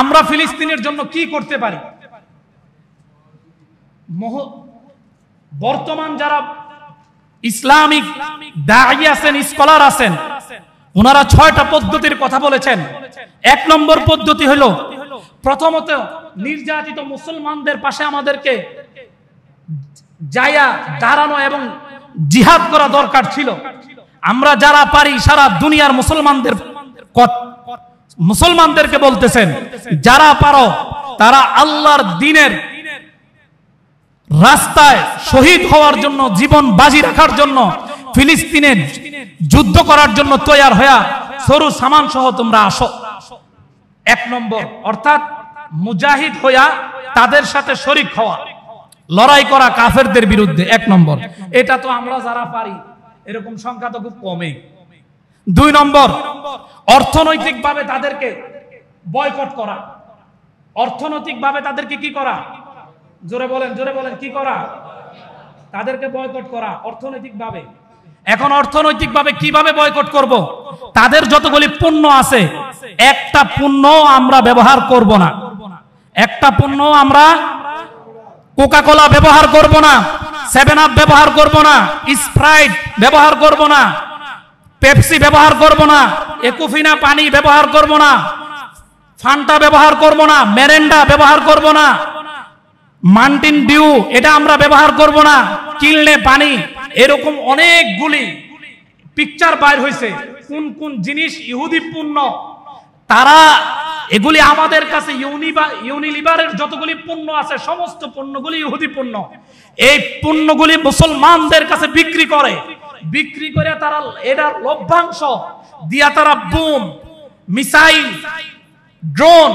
আমরা ফিলিস্তিনের জন্য কি করতে পারি? বর্তমান যারা ইসলামিক দাঈ আছেন, স্কলার আছেন, ওনারা 6টা পদ্ধতির কথা বলেছেন। 1 নম্বর পদ্ধতি হলো, প্রথমত নির্যাতিত মুসলমানদের পাশে আমাদেরকে যায়া দাঁড়ানো এবং জিহাদ করা দরকার ছিল। আমরা যারা পারি সারা দুনিয়ার মুসলমানদেরকে বলতেছেন, যারা পারো তারা আল্লাহর দ্বীনের রাস্তায় শহীদ হওয়ার জন্য, জীবন বাজি রাখার জন্য, ফিলিস্তিনে যুদ্ধ করার জন্য তৈয়ার হয়ে সরু সামান সহ তোমরা আসো। 1 নম্বর, অর্থাৎ মুজাহিদ হইয়া তাদের সাথে শরীক হওয়া, লড়াই করা কাফেরদের বিরুদ্ধে। 1 নম্বর, এটা তো আমরা যারা পারি, এরকম সংখ্যা তো খুব কমে। 2 নম্বর, অর্থনৈতিকভাবে তাদেরকে বয়কট করা। অর্থনৈতিকভাবে তাদেরকে কি করা? জোরে বলেন, জোরে বলেন, কি করা? তাদেরকে বয়কট করা অর্থনৈতিকভাবে। এখন অর্থনৈতিকভাবে কিভাবে বয়কট করব? তাদের যতগুলি পণ্য আছে, একটা পণ্য আমরা ব্যবহার করব না। একটা পণ্য আমরা কোকা-কোলা ব্যবহার করব না, 7 আপ ব্যবহার করব না, স্প্রাইট ব্যবহার করব না, পেপসি ব্যবহার করব না, একুফিনা পানি ব্যবহার করব না, ফান্টা ব্যবহার করব না, মেরেন্ডা ব্যবহার করব না, মাউন্টেন ডিউ এটা আমরা ব্যবহার করব না, কিলনে পানি, এরকম অনেকগুলি পিকচার বাইর হয়েছে কোন কোন জিনিস ইহুদি পণ্য। তারা এগুলি আমাদের কাছে ইউনিলিভারের যতগুলি পণ্য আছে সমস্ত পণ্যগুলি ইহুদি পণ্য। এই পণ্যগুলি মুসলমানদের কাছে বিক্রি করে তারা এটার লভ্যাংশ দিয়া তারা বুম, মিসাইল, ড্রোন,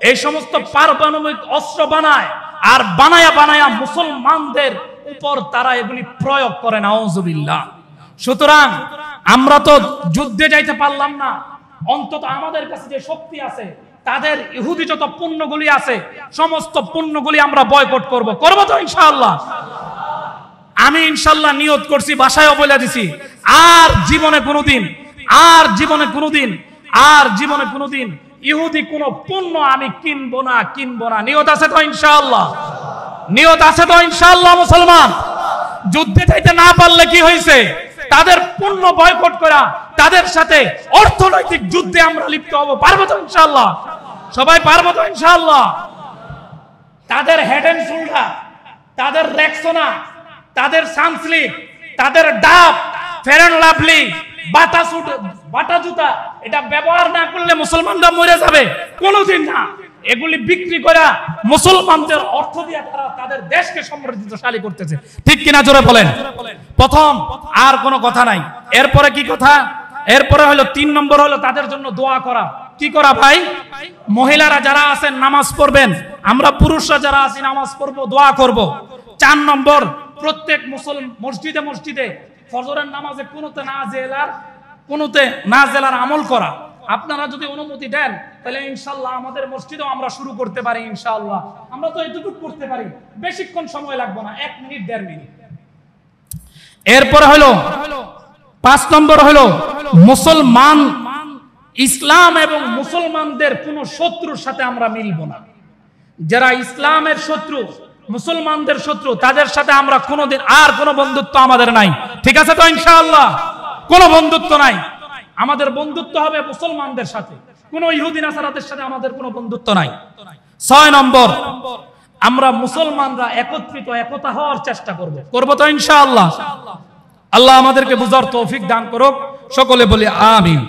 এই সমস্ত পারমাণবিক অস্ত্র বানায়। আর বানায়া মুসলমানদের উপর তারা এগুলি প্রয়োগ করে। নাউজুবিল্লাহ। সুতরাং আমরা তো যুদ্ধে যাইতে পারলাম না, অন্তত আমাদের কাছে যে শক্তি আছে, তাদের ইহুদি যত পণ্যগুলি আছে সমস্ত পণ্যগুলি আমরা বয়কট করব তো ইনশাআল্লাহ। আমি ইনশাআল্লাহ নিয়ত করছি, বাসায়ও বলে দিছি, আর জীবনে কোনোদিন ইহুদি কোন পণ্য আমি কিনবো না। নিয়ত আছে তো ইনশাআল্লাহ? নিয়ত আছে তো ইনশাআল্লাহ? মুসলমান যুদ্ধে যাইতে না পারলে কি হয়েছে? তাদের পণ্য বয়কট করা, তাদের সাথে অর্থনৈতিক যুদ্ধে আমরা লিপ্ত হব। পারবো তো ইনশাআল্লাহ? সবাই পারবো তো ইনশাআল্লাহ? তাদের হেড এন্ড শোল্ডার, তাদের রেক্সোনা, তাদের সানসিল্ক, তাদের ডাব, ফেয়ার এন্ড লাভলি, বাটা জুতা, এটা ব্যবহার না করলে মুসলমানরা মরে যাবে, কোনোদিন না। এগুলি বিক্রি করে মুসলমানদের অর্থ দিয়ে তারা তাদের দেশকে সমৃদ্ধশালী করতেছে। ঠিক কিনা জোরে বলেন? প্রথম, আর কোনো কথা নাই। এরপরে কি কথা? এরপরে হলো 3 নম্বর হলো তাদের জন্য দোয়া করা। কি করা ভাই? মহিলারা যারা আছেন নামাজ পড়বেন, আমরা পুরুষরা যারা আছি নামাজ পড়বো, দোয়া করব। 4 নম্বর, প্রত্যেক মসজিদে ফজরের নামাজে কুনুতে নাজেলার আমল করা। আপনারা যদি অনুমতি দেন তাহলে ইনশাআল্লাহ আমাদের মসজিদেও আমরা শুরু করতে পারি ইনশাআল্লাহ। আমরা তো এতটুকু করতে পারি, বেশিক্ষণ সময় লাগবে না, 1 মিনিট 1.5 মিনিট। এরপর হলো 5 নম্বর হলো মুসলমান, ইসলাম এবং মুসলমানদের কোন শত্রুর সাথে আমরা মিলব না। যারা ইসলামের শত্রু, মুসলমানদের শত্রু, তাদের সাথে আমরা কোনোদিন আর কোনো বন্ধুত্ব আমাদের নাই। ঠিক আছে তো ইনশাআল্লাহ? কোনো বন্ধুত্ব নাই। আমাদের বন্ধুত্ব হবে মুসলমানদের সাথে, কোন ইহুদি নাসারাদের সাথে আমাদের কোনো বন্ধুত্ব নাই। 6 নম্বর, আমরা মুসলমানরা একতা হওয়ার চেষ্টা করব তো ইনশাআল্লাহ? আল্লাহ আমাদেরকে বুঝার তৌফিক দান করুক। সকলে বলি আমিন।